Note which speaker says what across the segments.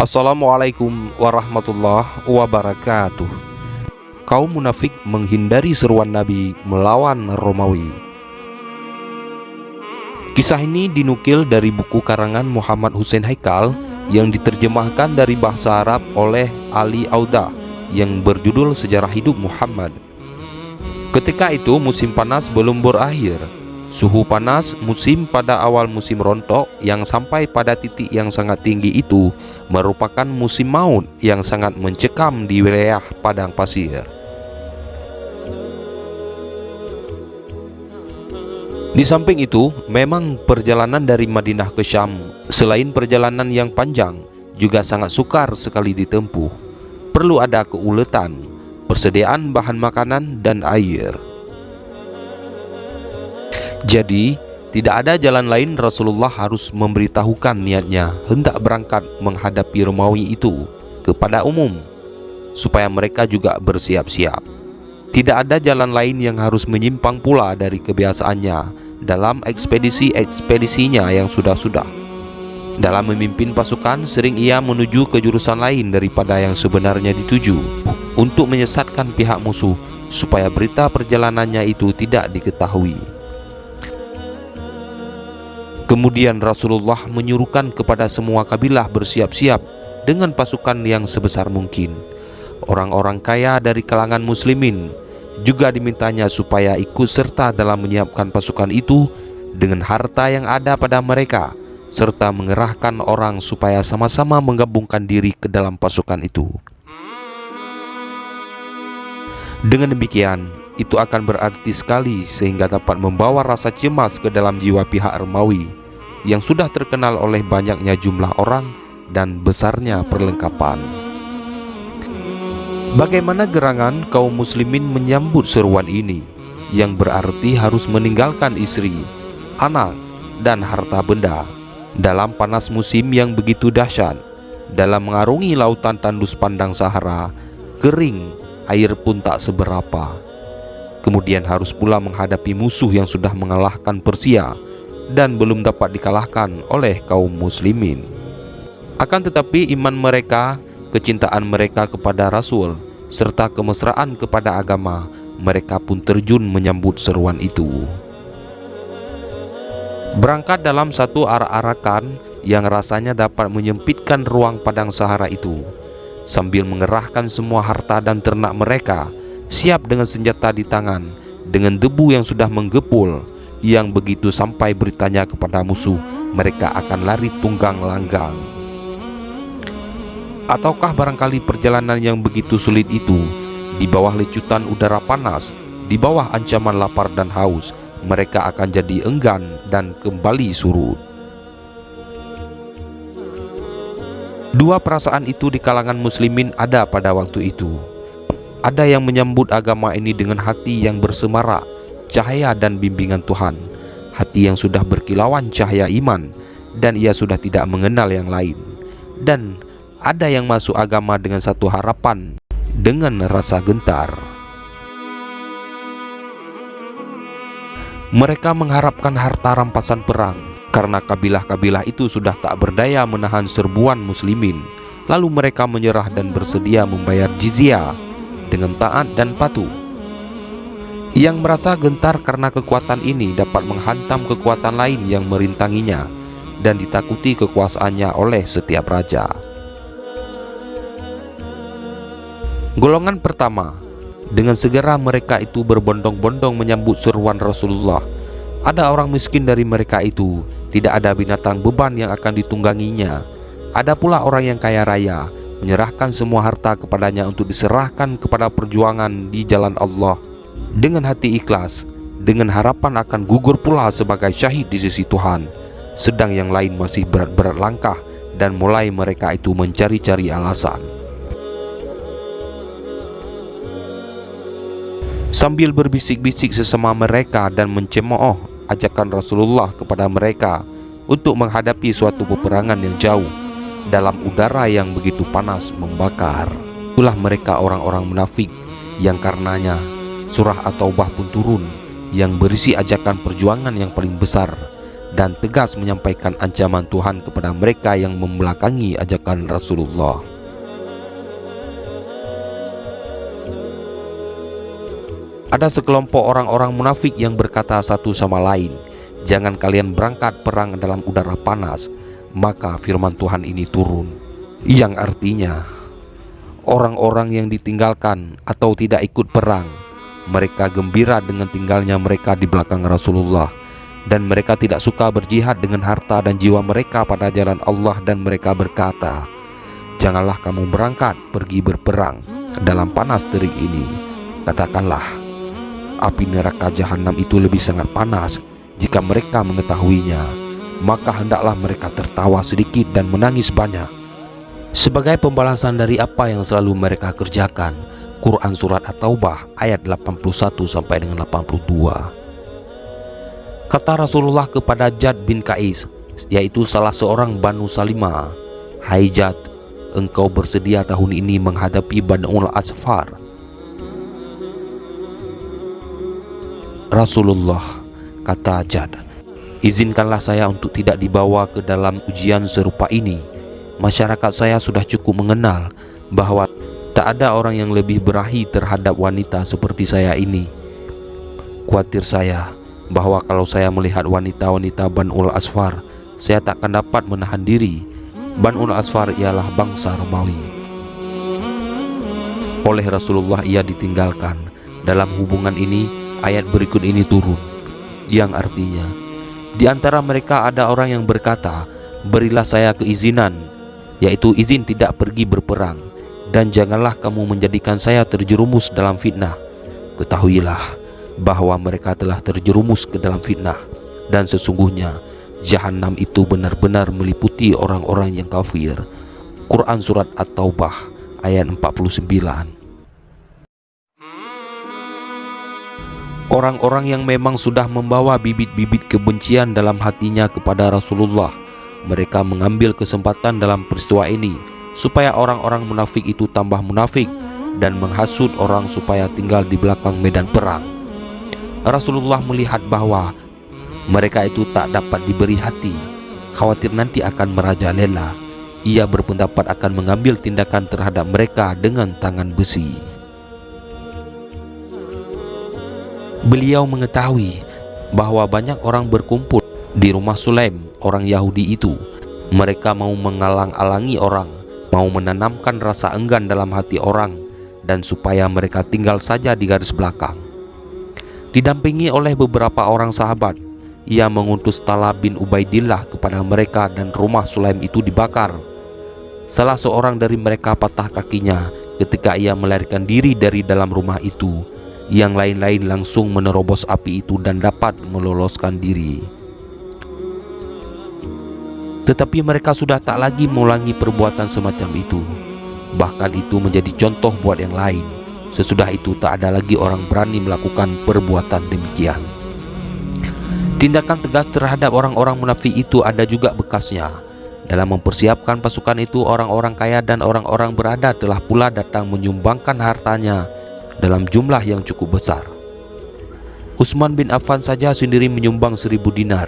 Speaker 1: Assalamualaikum warahmatullahi wabarakatuh. Kaum munafik menghindari seruan Nabi melawan Romawi. Kisah ini dinukil dari buku karangan Muhammad Hussein Haikal yang diterjemahkan dari bahasa Arab oleh Ali Auda yang berjudul Sejarah Hidup Muhammad. Ketika itu musim panas belum berakhir. Suhu panas musim pada awal musim rontok yang sampai pada titik yang sangat tinggi itu merupakan musim maut yang sangat mencekam di wilayah padang pasir. Di samping itu, memang perjalanan dari Madinah ke Syam, selain perjalanan yang panjang, juga sangat sukar sekali ditempuh. Perlu ada keuletan, persediaan bahan makanan dan air. Jadi, tidak ada jalan lain Rasulullah harus memberitahukan niatnya hendak berangkat menghadapi Romawi itu kepada umum, supaya mereka juga bersiap-siap. Tidak ada jalan lain yang harus menyimpang pula dari kebiasaannya dalam ekspedisi-ekspedisinya yang sudah-sudah. Dalam memimpin pasukan, sering ia menuju ke jurusan lain daripada yang sebenarnya dituju, untuk menyesatkan pihak musuh supaya berita perjalanannya itu tidak diketahui. Kemudian Rasulullah menyuruhkan kepada semua kabilah bersiap-siap dengan pasukan yang sebesar mungkin. Orang-orang kaya dari kalangan muslimin juga dimintanya supaya ikut serta dalam menyiapkan pasukan itu dengan harta yang ada pada mereka, serta mengerahkan orang supaya sama-sama menggabungkan diri ke dalam pasukan itu. Dengan demikian, itu akan berarti sekali sehingga dapat membawa rasa cemas ke dalam jiwa pihak Romawi yang sudah terkenal oleh banyaknya jumlah orang dan besarnya perlengkapan. Bagaimana gerangan kaum muslimin menyambut seruan ini, yang berarti harus meninggalkan istri, anak, dan harta benda dalam panas musim yang begitu dahsyat, dalam mengarungi lautan tandus pandang Sahara, kering, air pun tak seberapa. Kemudian harus pula menghadapi musuh yang sudah mengalahkan Persia dan belum dapat dikalahkan oleh kaum muslimin. Akan tetapi iman mereka, kecintaan mereka kepada Rasul, serta kemesraan kepada agama, mereka pun terjun menyambut seruan itu. Berangkat dalam satu arak-arakan yang rasanya dapat menyempitkan ruang padang Sahara itu, sambil mengerahkan semua harta dan ternak mereka, siap dengan senjata di tangan, dengan debu yang sudah menggepul, yang begitu sampai beritanya kepada musuh, mereka akan lari tunggang langgang. Ataukah barangkali perjalanan yang begitu sulit itu, di bawah lecutan udara panas, di bawah ancaman lapar dan haus, mereka akan jadi enggan dan kembali surut. Dua perasaan itu di kalangan muslimin ada pada waktu itu. Ada yang menyambut agama ini dengan hati yang bersemarak cahaya dan bimbingan Tuhan, hati yang sudah berkilauan cahaya iman, dan ia sudah tidak mengenal yang lain. Dan ada yang masuk agama dengan satu harapan, dengan rasa gentar. Mereka mengharapkan harta rampasan perang, karena kabilah-kabilah itu sudah tak berdaya menahan serbuan muslimin. Lalu mereka menyerah dan bersedia membayar jizyah dengan taat dan patuh. Yang merasa gentar karena kekuatan ini dapat menghantam kekuatan lain yang merintanginya dan ditakuti kekuasaannya oleh setiap raja. Golongan pertama, dengan segera mereka itu berbondong-bondong menyambut seruan Rasulullah. Ada orang miskin dari mereka itu, tidak ada binatang beban yang akan ditungganginya. Ada pula orang yang kaya raya, menyerahkan semua harta kepadanya untuk diserahkan kepada perjuangan di jalan Allah dengan hati ikhlas, dengan harapan akan gugur pula sebagai syahid di sisi Tuhan. Sedang yang lain masih berat-berat langkah dan mulai mereka itu mencari-cari alasan. Sambil berbisik-bisik sesama mereka dan mencemooh ajakan Rasulullah kepada mereka untuk menghadapi suatu peperangan yang jauh dalam udara yang begitu panas membakar. Itulah mereka orang-orang munafik yang karenanya surah At-Taubah pun turun, yang berisi ajakan perjuangan yang paling besar dan tegas menyampaikan ancaman Tuhan kepada mereka yang membelakangi ajakan Rasulullah. Ada sekelompok orang-orang munafik yang berkata satu sama lain, "Jangan kalian berangkat perang dalam udara panas." Maka firman Tuhan ini turun, yang artinya orang-orang yang ditinggalkan atau tidak ikut perang, mereka gembira dengan tinggalnya mereka di belakang Rasulullah, dan mereka tidak suka berjihad dengan harta dan jiwa mereka pada jalan Allah, dan mereka berkata, "Janganlah kamu berangkat pergi berperang dalam panas terik ini." Katakanlah, api neraka jahanam itu lebih sangat panas. Jika mereka mengetahuinya, maka hendaklah mereka tertawa sedikit dan menangis banyak, sebagai pembalasan dari apa yang selalu mereka kerjakan. Quran Surat At-Taubah ayat 81 sampai dengan 82. Kata Rasulullah kepada Jad bin Qais, yaitu salah seorang Banu Salimah, "Hai Jad, engkau bersedia tahun ini menghadapi Banul Asfar?" "Rasulullah," kata Jad, "izinkanlah saya untuk tidak dibawa ke dalam ujian serupa ini. Masyarakat saya sudah cukup mengenal bahwa tak ada orang yang lebih berahi terhadap wanita seperti saya ini. Khawatir saya bahwa kalau saya melihat wanita-wanita Banul Asfar, saya tak akan dapat menahan diri." Banul Asfar ialah bangsa Romawi. Oleh Rasulullah ia ditinggalkan. Dalam hubungan ini, ayat berikut ini turun, yang artinya, di antara mereka ada orang yang berkata, "Berilah saya keizinan, yaitu izin tidak pergi berperang, dan janganlah kamu menjadikan saya terjerumus dalam fitnah." Ketahuilah bahwa mereka telah terjerumus ke dalam fitnah, dan sesungguhnya jahanam itu benar-benar meliputi orang-orang yang kafir. Quran Surat At-Taubah ayat 49. Orang-orang yang memang sudah membawa bibit-bibit kebencian dalam hatinya kepada Rasulullah, mereka mengambil kesempatan dalam peristiwa ini supaya orang-orang munafik itu tambah munafik dan menghasut orang supaya tinggal di belakang medan perang. Rasulullah melihat bahwa mereka itu tak dapat diberi hati, khawatir nanti akan merajalela. Ia berpendapat akan mengambil tindakan terhadap mereka dengan tangan besi. Beliau mengetahui bahwa banyak orang berkumpul di rumah Sulaim, orang Yahudi itu. Mereka mau mengalang-alangi orang, mau menanamkan rasa enggan dalam hati orang, dan supaya mereka tinggal saja di garis belakang. Didampingi oleh beberapa orang sahabat, ia mengutus Talha bin Ubaidillah kepada mereka, dan rumah Sulaim itu dibakar. Salah seorang dari mereka patah kakinya ketika ia melarikan diri dari dalam rumah itu. Yang lain-lain langsung menerobos api itu dan dapat meloloskan diri. Tetapi mereka sudah tak lagi mengulangi perbuatan semacam itu. Bahkan itu menjadi contoh buat yang lain. Sesudah itu tak ada lagi orang berani melakukan perbuatan demikian. Tindakan tegas terhadap orang-orang munafik itu ada juga bekasnya. Dalam mempersiapkan pasukan itu, orang-orang kaya dan orang-orang berada telah pula datang menyumbangkan hartanya dalam jumlah yang cukup besar. Utsman bin Affan saja sendiri menyumbang 1000 dinar,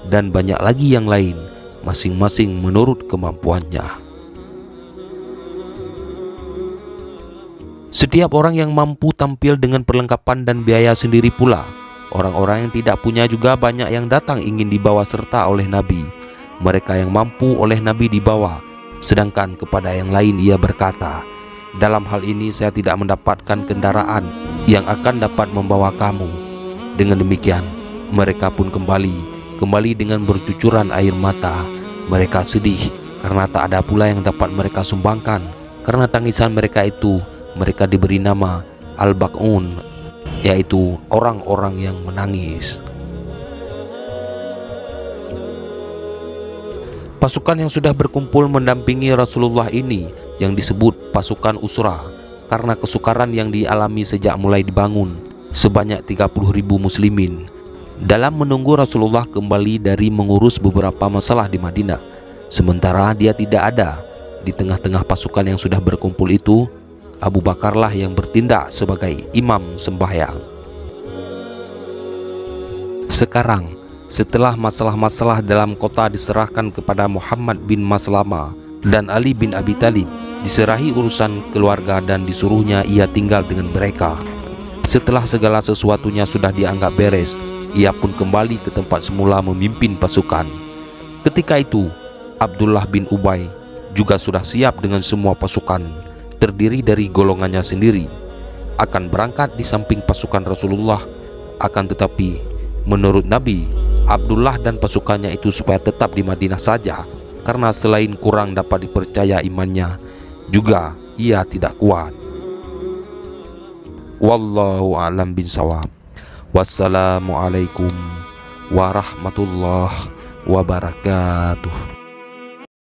Speaker 1: dan banyak lagi yang lain, masing-masing menurut kemampuannya. Setiap orang yang mampu tampil dengan perlengkapan dan biaya sendiri pula. Orang-orang yang tidak punya juga banyak yang datang ingin dibawa serta oleh Nabi. Mereka yang mampu oleh Nabi dibawa, sedangkan kepada yang lain ia berkata, "Dalam hal ini saya tidak mendapatkan kendaraan yang akan dapat membawa kamu." Dengan demikian mereka pun kembali dengan bercucuran air mata. Mereka sedih karena tak ada pula yang dapat mereka sumbangkan. Karena tangisan mereka itu, mereka diberi nama Al-Baqun, yaitu orang-orang yang menangis. Pasukan yang sudah berkumpul mendampingi Rasulullah ini yang disebut pasukan Usra karena kesukaran yang dialami sejak mulai dibangun sebanyak 30.000 muslimin. Dalam menunggu Rasulullah kembali dari mengurus beberapa masalah di Madinah, sementara dia tidak ada di tengah-tengah pasukan yang sudah berkumpul itu, Abu Bakarlah yang bertindak sebagai imam sembahyang. Sekarang Setelah masalah-masalah dalam kota diserahkan kepada Muhammad bin Maslamah dan Ali bin Abi Thalib, diserahi urusan keluarga dan disuruhnya ia tinggal dengan mereka. Setelah segala sesuatunya sudah dianggap beres, ia pun kembali ke tempat semula memimpin pasukan. Ketika itu, Abdullah bin Ubay juga sudah siap dengan semua pasukan, terdiri dari golongannya sendiri, akan berangkat di samping pasukan Rasulullah. Akan tetapi, menurut Nabi, Abdullah dan pasukannya itu supaya tetap di Madinah saja, karena selain kurang dapat dipercaya imannya, juga ia tidak kuat. Wallahu a'lam bishawab. Wassalamualaikum warahmatullahi wabarakatuh.